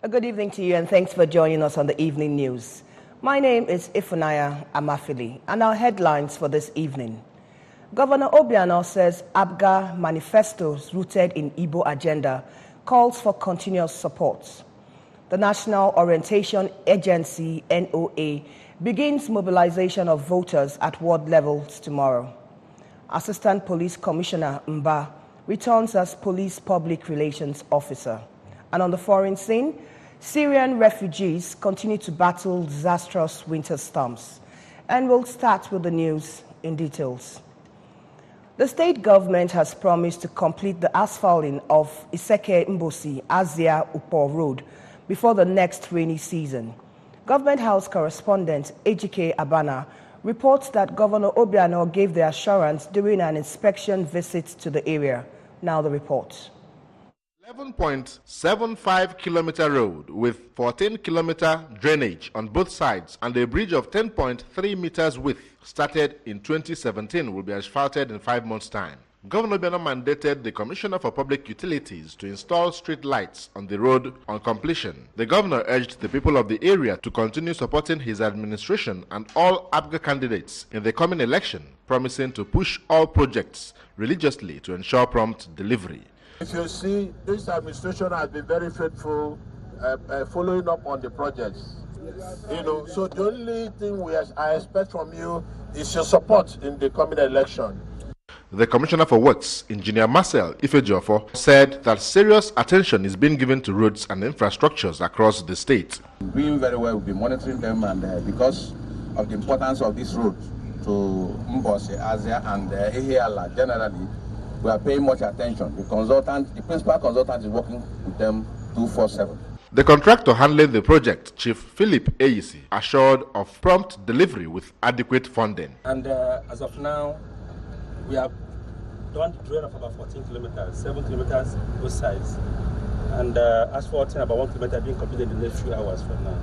A good evening to you and thanks for joining us on the evening news. My name is Ifunaya Amafili and our headlines for this evening. Governor Obiano says Abga manifestos rooted in Igbo agenda calls for continuous support. The National Orientation Agency, NOA, begins mobilization of voters at ward levels tomorrow. Assistant Police Commissioner Mba returns as Police Public Relations Officer. And on the foreign scene, Syrian refugees continue to battle disastrous winter storms. And we'll start with the news in details. The state government has promised to complete the asphalting of Iseke Mbosi Azia Upo Road before the next rainy season. Government House correspondent Ejike Abana reports that Governor Obiano gave the assurance during an inspection visit to the area. Now the report. 11.75-kilometer road with 14-kilometer drainage on both sides and a bridge of 10.3 meters width started in 2017 will be asphalted in 5 months' time. Governor Obiano mandated the Commissioner for Public Utilities to install street lights on the road on completion. The governor urged the people of the area to continue supporting his administration and all Abga candidates in the coming election, promising to push all projects religiously to ensure prompt delivery. If you see, this administration has been very faithful following up on the projects. So the only thing I expect from you is your support in the coming election. The Commissioner for Works, Engineer Marcel Ifejofo, said that serious attention is being given to roads and infrastructures across the state. Doing very well, we'll be monitoring them, and because of the importance of this road to Mbosi, Azia, and Ehiala generally, we are paying much attention. The principal consultant is working with them 24/7. The contractor handling the project, Chief Philip Eyisi, assured of prompt delivery with adequate funding. And as of now, we have done the drain of about 14 kilometers, 7 kilometers both sides. And asphalting about 1 kilometer being completed in the next few hours from now.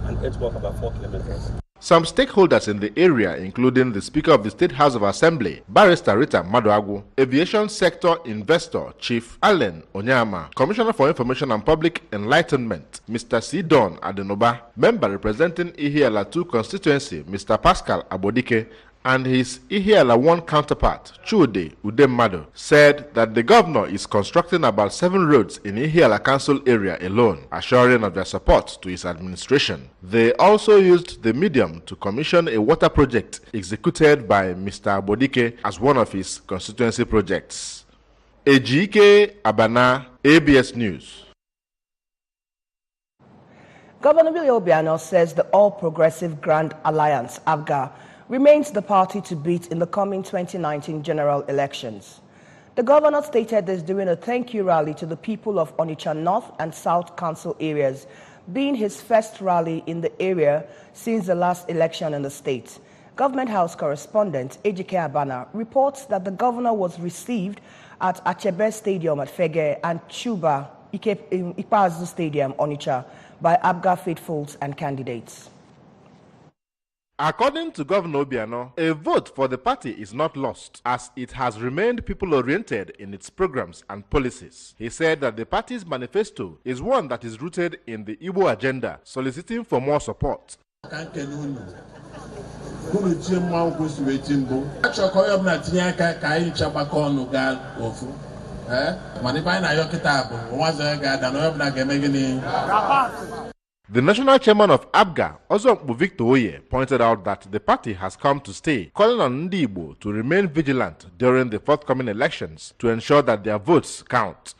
And earthwork about 4 kilometers. Some stakeholders in the area, including the Speaker of the State House of Assembly, Barrister Rita Maduagu, Aviation Sector Investor Chief Allen Onyama, Commissioner for Information and Public Enlightenment, Mr. Sidon Adenoba, member representing Ihiala 2 constituency, Mr. Pascal Abodike, and his Ihiala 1 counterpart, Chude Udemmado, said that the governor is constructing about 7 roads in Ihiala Council area alone, assuring of their support to his administration. They also used the medium to commission a water project executed by Mr. Abodike as one of his constituency projects. Ejike Abana, ABS News. Governor Obiano says the All Progressive Grand Alliance, ABGA, remains the party to beat in the coming 2019 general elections. The governor stated this during a thank you rally to the people of Onitsha North and South Council areas, being his first rally in the area since the last election in the state. Government House correspondent Ejike Abana reports that the governor was received at Achebe Stadium at Fege and Chuba Ikpazu Stadium, Onitsha, by ABGA faithfuls and candidates. According to Governor Obiano, a vote for the party is not lost, as it has remained people-oriented in its programs and policies. He said that the party's manifesto is one that is rooted in the Igbo agenda, soliciting for more support. The national chairman of ABGA, Ozombu Victor Oye, pointed out that the party has come to stay, calling on Ndi Igbo to remain vigilant during the forthcoming elections to ensure that their votes count.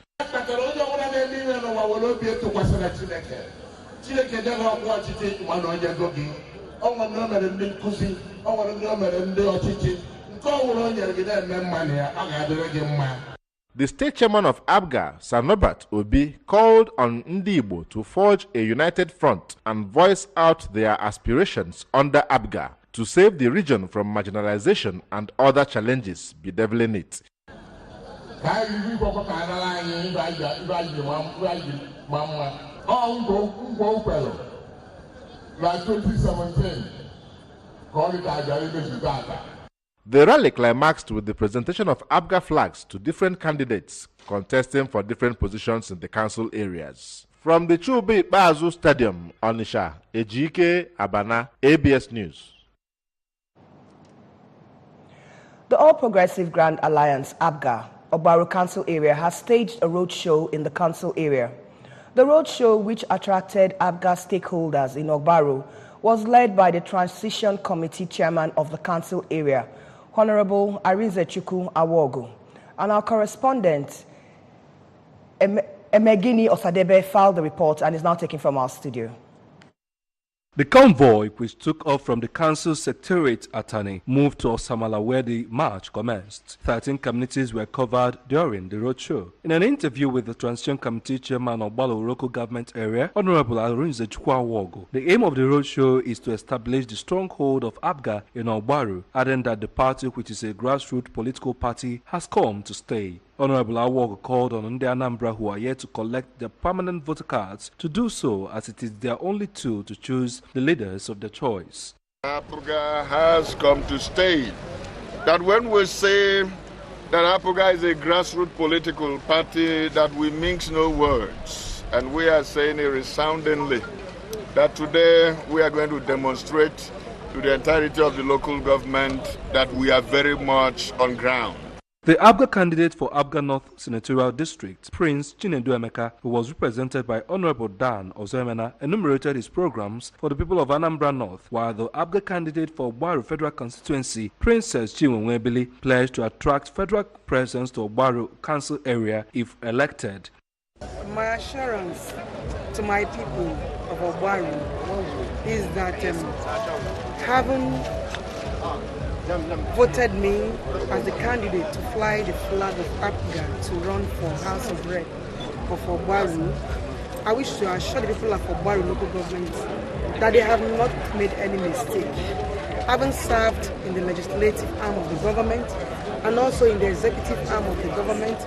The state chairman of ABGA, Sanobat Obi, called on Ndi Igbo to forge a united front and voice out their aspirations under ABGA to save the region from marginalization and other challenges bedeviling it. The rally climaxed with the presentation of ABGA flags to different candidates contesting for different positions in the council areas. From the Chubi Bazu Stadium, Onisha, Ejike Abana, ABS News. The All Progressive Grand Alliance, ABGA, Ogbaru Council area has staged a roadshow in the council area. The roadshow, which attracted ABGA stakeholders in Ogbaru, was led by the Transition Committee Chairman of the council area, Honorable Arinzechukwu Awogu, and our correspondent, Emegini Osadebe, filed the report and is now taken from our studio. The convoy, which took off from the council secretariat at Atani, moved to Osamala where the march commenced. 13 communities were covered during the roadshow. In an interview with the Transition Committee Chairman of Balo local government area, Honorable Arinzechukwu Awogu, the aim of the roadshow is to establish the stronghold of ABGA in Ogbaru, adding that the party, which is a grassroots political party, has come to stay. Honorable Awogu called on the Anambra who are yet to collect their permanent voter cards to do so, as it is their only tool to choose the leaders of their choice. APGA has come to stay. That when we say that APGA is a grassroots political party, that we mix no words. And we are saying it resoundingly that today we are going to demonstrate to the entirety of the local government that we are very much on ground. The ABGA candidate for Abga North Senatorial District, Prince Chinedu Emeka, who was represented by Honorable Dan Ozemena, enumerated his programs for the people of Anambra North, while the ABGA candidate for Ogbaru Federal Constituency, Princess Chinwenwebili, pledged to attract federal presence to Ogbaru Council area if elected. My assurance to my people of Ogbaru is that having voted me as the candidate to fly the flag of APGA to run for House of Rep of Ogbaru, I wish to assure the people of Ogbaru local government that they have not made any mistake. Having served in the legislative arm of the government and also in the executive arm of the government,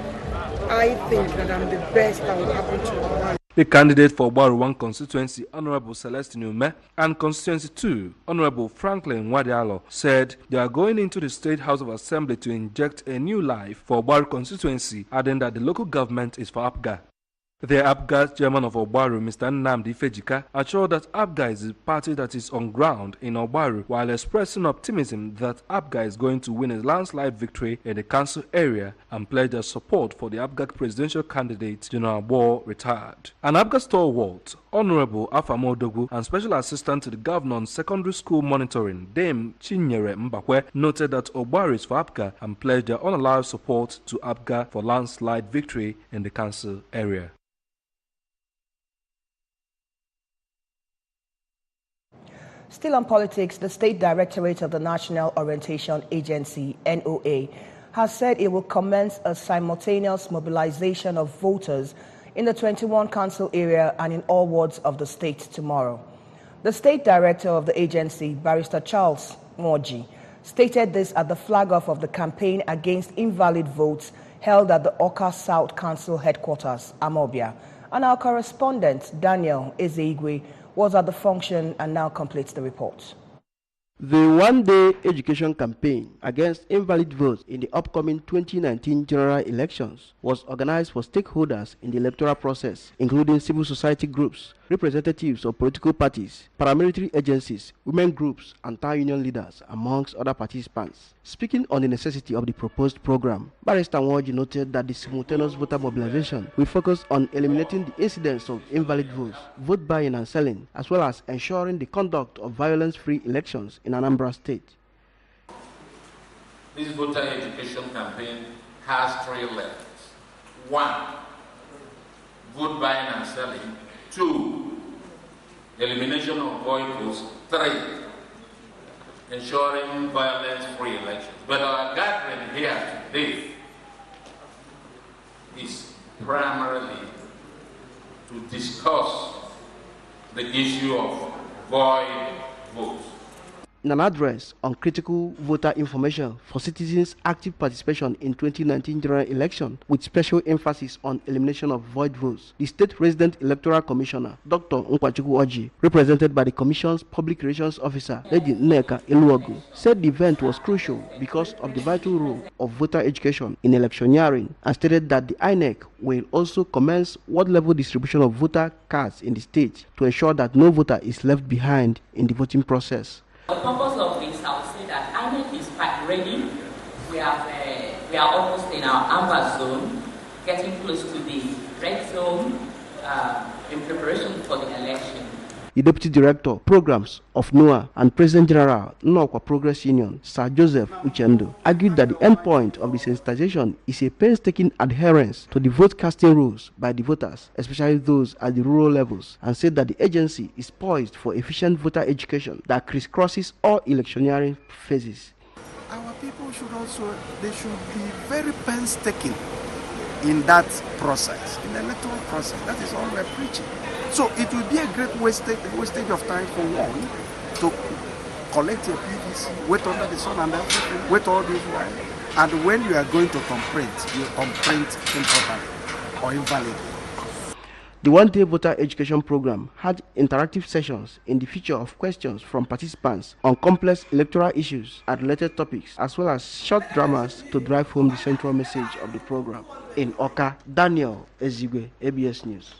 I think that I'm the best that will happen to Ogbaru. The candidate for Ogbaru 1 constituency, Honorable Celestine Ume, and constituency 2, Honorable Franklin Wadialo, said they are going into the State House of Assembly to inject a new life for Ogbaru constituency, adding that the local government is for APGA. The APGA chairman of Ogbaru, Mr. Nnamdi Fejika, assured that APGA is a party that is on ground in Ogbaru, while expressing optimism that APGA is going to win a landslide victory in the council area and pledged their support for the APGA presidential candidate, General Bo, retired. An APGA stalwart, Honorable Afamo Dogu, and Special Assistant to the Governor on Secondary School Monitoring, Dame Chinyere Mbakwe, noted that Ogbaru is for APGA and pledged their unalloyed support to APGA for landslide victory in the council area. Still on politics, the State Directorate of the National Orientation Agency, NOA, has said it will commence a simultaneous mobilization of voters in the 21 council area and in all wards of the state tomorrow. The State Director of the agency, Barrister Charles Moji, stated this at the flag-off of the campaign against invalid votes held at the Oka South Council headquarters, Abia. And our correspondent, Daniel Ezeigwe, was at the function and now completes the report. The one-day education campaign against invalid votes in the upcoming 2019 general elections was organized for stakeholders in the electoral process, including civil society groups, representatives of political parties, paramilitary agencies, women groups, and town union leaders, amongst other participants. Speaking on the necessity of the proposed program, Barrister Nwoji noted that the simultaneous voter mobilization will focus on eliminating the incidence of invalid votes, vote buying and selling, as well as ensuring the conduct of violence-free elections in Anambra State. This voter education campaign has 3 levels. 1, vote buying and selling. 2, elimination of void votes. 3, ensuring violence-free elections. But our gathering here today is primarily to discuss the issue of void votes. In an address on critical voter information for citizens' active participation in 2019 general election, with special emphasis on elimination of void votes, the State Resident Electoral Commissioner, Dr. Nkwachuku Oji, represented by the Commission's Public Relations Officer, Lady Nneka Eluogu, said the event was crucial because of the vital role of voter education in electioneering, and stated that the INEC will also commence ward-level distribution of voter cards in the state to ensure that no voter is left behind in the voting process. The purpose of this, I would say that INEC is quite ready. We are almost in our Amber zone, getting close to the red zone in preparation for the election. The Deputy Director, Programs of NOAA and President General, Nnokwa Progress Union, Sir Joseph Uchendo, argued that the endpoint of the sensitization is a painstaking adherence to the vote casting rules by the voters, especially those at the rural levels, and said that the agency is poised for efficient voter education that crisscrosses all electioneering phases. Our people should be very painstaking in that process, in the electoral process. That is all we're preaching. So it will be a great wastage of time for one to collect your PVC, wait under the sun and everything, wait all this while. And when you are going to complain, you complain improperly or invalidly. The one-day voter education program had interactive sessions in the feature of questions from participants on complex electoral issues and related topics, as well as short dramas to drive home the central message of the program. In Oka, Daniel Ezigwe, ABS News.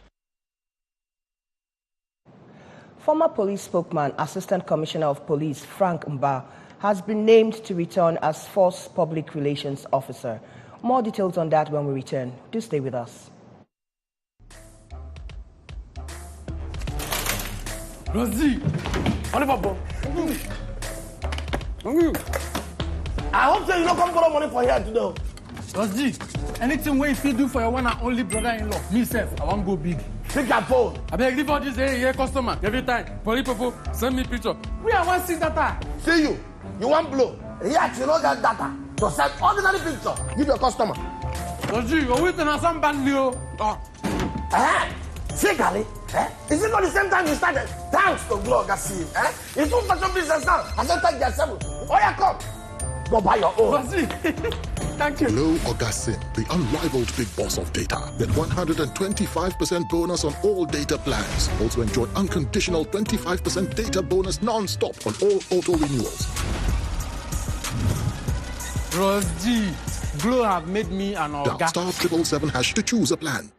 Former police spokesman, Assistant Commissioner of Police Frank Mba, has been named to return as Force Public Relations Officer. More details on that when we return. Do stay with us. Rosie, Oliver, I hope so you don't come borrow money for here today. Rosie, anything we fit do for your one and only brother-in-law, me self, I won't go big. Pick your phone. I beg leave all this here customer every time. Police people send me picture. We are one see data. See you. You want blow? Here you don't get data. So send ordinary picture. Give your customer. Rosie, you're waiting on some band new. See, Kali, is it not the same time you started? Thanks to Glow Gassi. It's two fashion business now. I said, take your seven. Oh, yeah, come. Go buy your own. Thank you. Glow Gassi, the unrivaled big boss of data. Get 125% bonus on all data plans. Also enjoy unconditional 25% data bonus non-stop on all auto renewals. Rosie, Glow have made me an Dial *777# to choose a plan.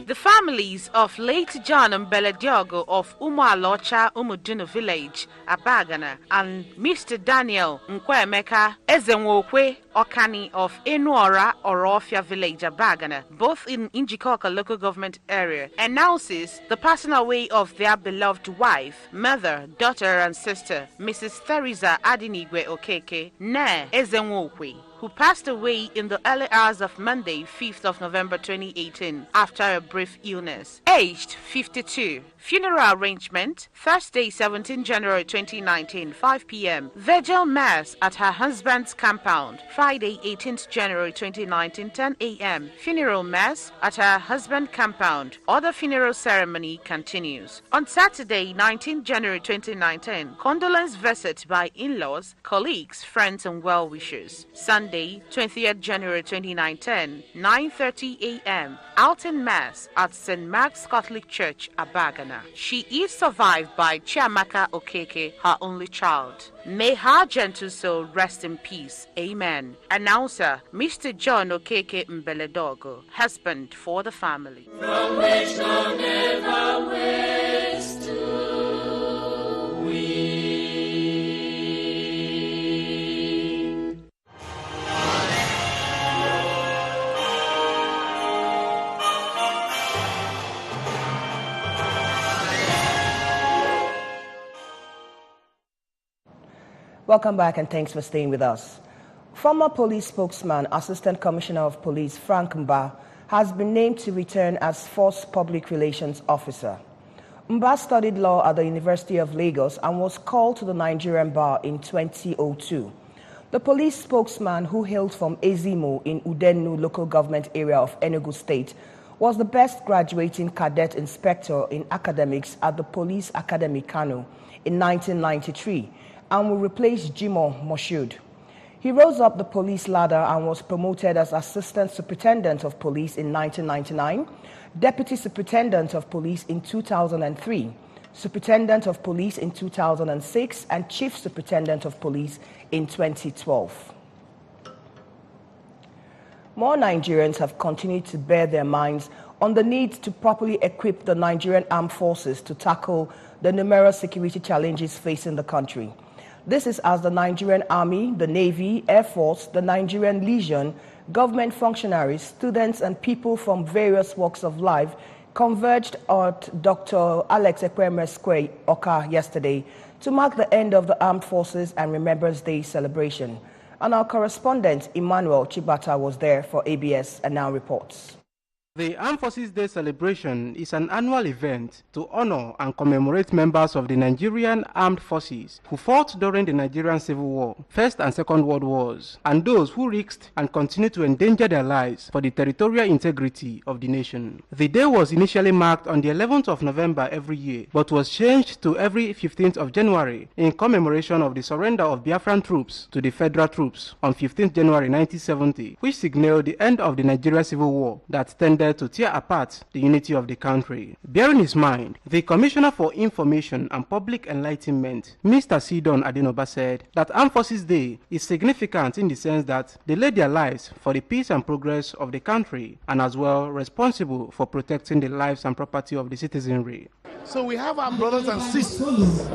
The families of late John Mbele Diogo of Umualocha Umudunu village, Abagana, and Mr. Daniel Nkwemeka Ezenwokwe Okani of Enuora Orofia village, Abagana, both in Njikoka local government area, announces the passing away of their beloved wife, mother, daughter, and sister, Mrs. Theresa Adinigwe Okeke, Ne Ezenwokwe, who passed away in the early hours of Monday, 5th of November 2018, after a brief illness. Aged 52. Funeral arrangement, Thursday, 17 January 2019, 5 p.m. Virgil Mass at her husband's compound. Friday, 18th January 2019, 10 a.m. Funeral Mass at her husband's compound. Other funeral ceremony continues. On Saturday, 19th January 2019, condolence visit by in-laws, colleagues, friends, and well-wishers. Sunday, 20th January 2019, 9:30 a.m. Alton Mass at St. Mark's Catholic Church, Abagana. She is survived by Chiamaka Okeke, her only child. May her gentle soul rest in peace. Amen. Announcer, Mr. John Okeke Mbeledogo, husband for the family. From which no never waste to we. Welcome back and thanks for staying with us. Former police spokesman, Assistant Commissioner of Police Frank Mba, has been named to return as Force Public Relations Officer. Mba studied law at the University of Lagos and was called to the Nigerian bar in 2002. The police spokesman, who hailed from Ezimo in Udenu local government area of Enugu State, was the best graduating cadet inspector in academics at the Police Academy Kano in 1993 and will replace Jimo Moshood. He rose up the police ladder and was promoted as Assistant Superintendent of Police in 1999, Deputy Superintendent of Police in 2003, Superintendent of Police in 2006, and Chief Superintendent of Police in 2012. More Nigerians have continued to bear their minds on the need to properly equip the Nigerian armed forces to tackle the numerous security challenges facing the country. This is as the Nigerian Army, the Navy, Air Force, the Nigerian Legion, government functionaries, students, and people from various walks of life converged at Dr. Alex Ekweme Square, Oka, yesterday to mark the end of the Armed Forces and Remembrance Day celebration. And our correspondent, Emmanuel Chibata, was there for ABS and now reports. The Armed Forces Day celebration is an annual event to honor and commemorate members of the Nigerian Armed Forces who fought during the Nigerian Civil War, First and Second World Wars, and those who risked and continue to endanger their lives for the territorial integrity of the nation. The day was initially marked on the 11th of November every year, but was changed to every 15th of January in commemoration of the surrender of Biafran troops to the federal troops on 15th January 1970, which signaled the end of the Nigerian Civil War that tended to tear apart the unity of the country. Bearing his mind, the Commissioner for Information and Public Enlightenment, Mr. Sidon Adenoba, said that Armed Forces Day is significant in the sense that they laid their lives for the peace and progress of the country and as well responsible for protecting the lives and property of the citizenry. So we have our brothers and sisters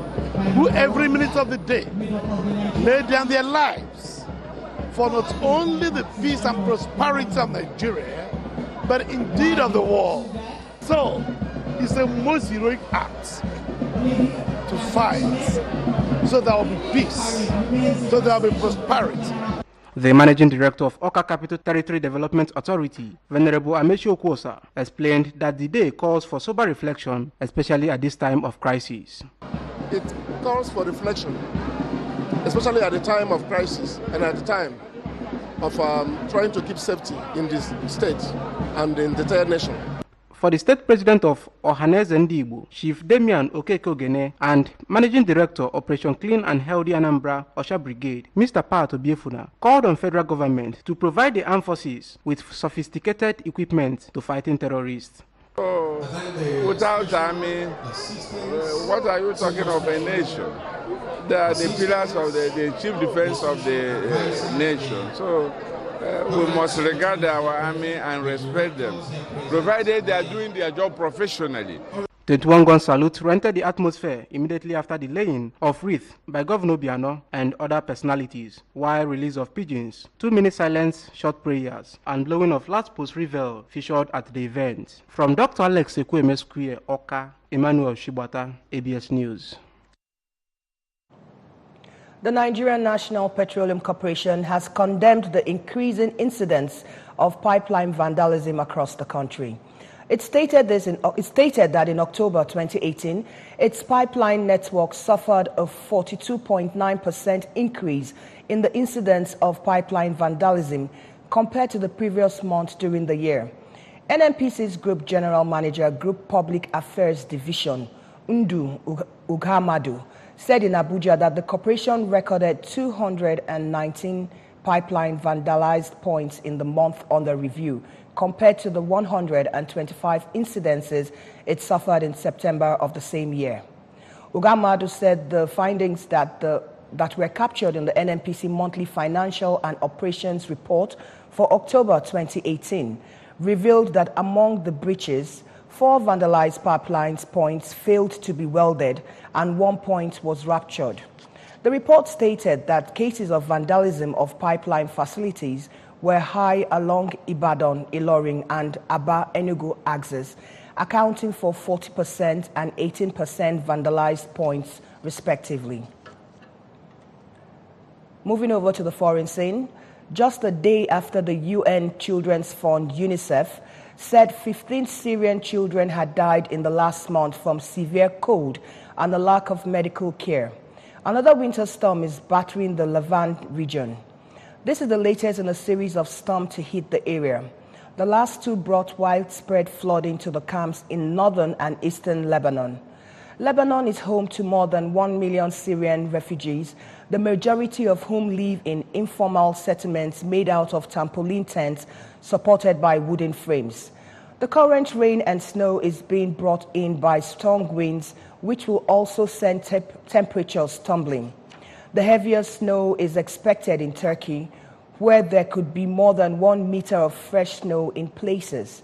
who every minute of the day lay down their lives for not only the peace and prosperity of Nigeria, but indeed of the world. So it's the most heroic act to fight so there will be peace, so there will be prosperity. The Managing Director of Oka Capital Territory Development Authority, Venerable Amechi Okwosa, explained that the day calls for sober reflection, especially at this time of crisis. It calls for reflection, especially at the time of crisis and at the time of trying to keep safety in this state and in the entire nation. For the State President of Ohaneze Ndigbo, Chief Damian Okeke-Ogene, and Managing Director, Operation Clean and Healthy Anambra, Osha Brigade, Mr. Pat Obiefuna, called on federal government to provide the armed forces with sophisticated equipment to fighting terrorists. Oh, without army, what are you talking of a nation? They are the pillars of the chief defense of the nation. So we must regard our army and respect them, provided they are doing their job professionally. 21-gun salute rented the atmosphere immediately after the laying of wreath by Governor Obiano and other personalities, while release of pigeons, 2-minute silence, short prayers, and blowing of last post revel featured at the event. From Dr. Alex Ekweme Square, Oka, Emmanuel Chibata, ABS News. The Nigerian National Petroleum Corporation has condemned the increasing incidents of pipeline vandalism across the country. It stated that in October 2018, its pipeline network suffered a 42.9% increase in the incidence of pipeline vandalism compared to the previous month during the year. NNPC's Group General Manager, Group Public Affairs Division, Ndu Ugamadu, said in Abuja that the corporation recorded 219 pipeline vandalized points in the month under review, compared to the 125 incidences it suffered in September of the same year. Ugamadu said the findings that were captured in the NNPC monthly financial and operations report for October 2018 revealed that among the breaches, 4 vandalized pipelines points failed to be welded and 1 point was ruptured. The report stated that cases of vandalism of pipeline facilities were high along Ibadan, Ilorin, and Aba-Enugu axes, accounting for 40% and 18% vandalized points, respectively. Moving over to the foreign scene, just a day after the UN Children's Fund, UNICEF, said 15 Syrian children had died in the last month from severe cold and a lack of medical care. Another winter storm is battering the Levant region. This is the latest in a series of storms to hit the area. The last two brought widespread flooding to the camps in northern and eastern Lebanon. Lebanon is home to more than 1 million Syrian refugees, the majority of whom live in informal settlements made out of tarpaulin tents supported by wooden frames. The current rain and snow is being brought in by strong winds, which will also send temperatures tumbling. The heaviest snow is expected in Turkey, where there could be more than 1 meter of fresh snow in places.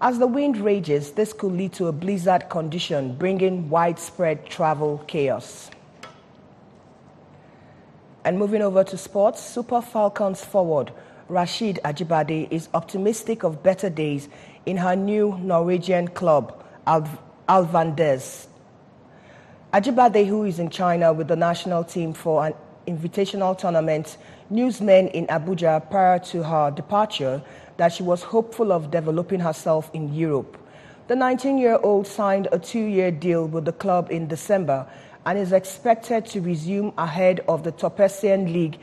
As the wind rages, this could lead to a blizzard condition, bringing widespread travel chaos. And moving over to sports, Super Falcons forward Rashid Ajibade is optimistic of better days in her new Norwegian club, Vandalism. Ajibade, who is in China with the national team for an invitational tournament, newsmen in Abuja prior to her departure that she was hopeful of developing herself in Europe. The 19-year-old signed a 2-year deal with the club in December and is expected to resume ahead of the Toppesian League,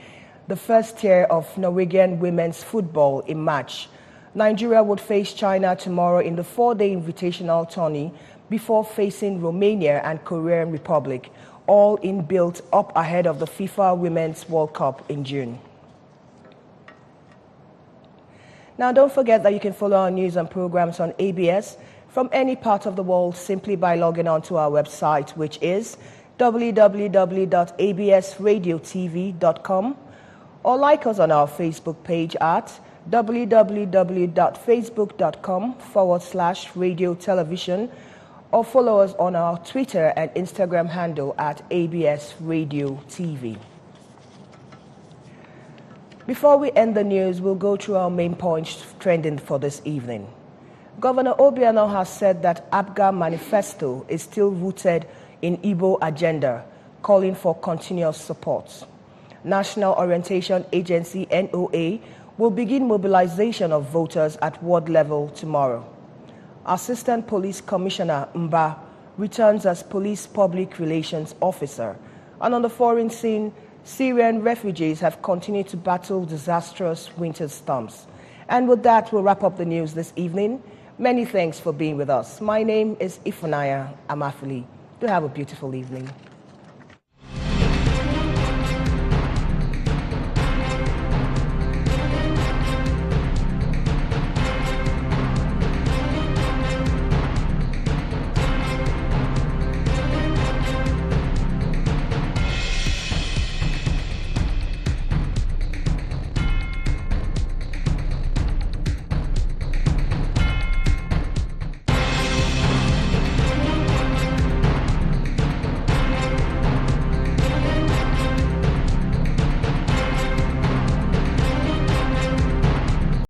the first tier of Norwegian women's football, in March. Nigeria would face China tomorrow in the 4-day invitational tourney before facing Romania and Korean Republic, all in built up ahead of the FIFA Women's World Cup in June. Now, don't forget that you can follow our news and programs on ABS from any part of the world simply by logging on to our website, which is www.absradiotv.com, or like us on our Facebook page at www.facebook.com/radio television, or follow us on our Twitter and Instagram handle at ABS Radio TV. Before we end the news, we'll go through our main points trending for this evening. Governor Obiano has said that Abga manifesto is still rooted in Igbo agenda, calling for continuous support. National Orientation Agency NOA will begin mobilization of voters at ward level tomorrow. Assistant Police Commissioner Mba returns as Police Public Relations Officer. And on the foreign scene, Syrian refugees have continued to battle disastrous winter storms. And with that, we'll wrap up the news this evening. Many thanks for being with us. My name is Ifunaya Amafili. Do have a beautiful evening.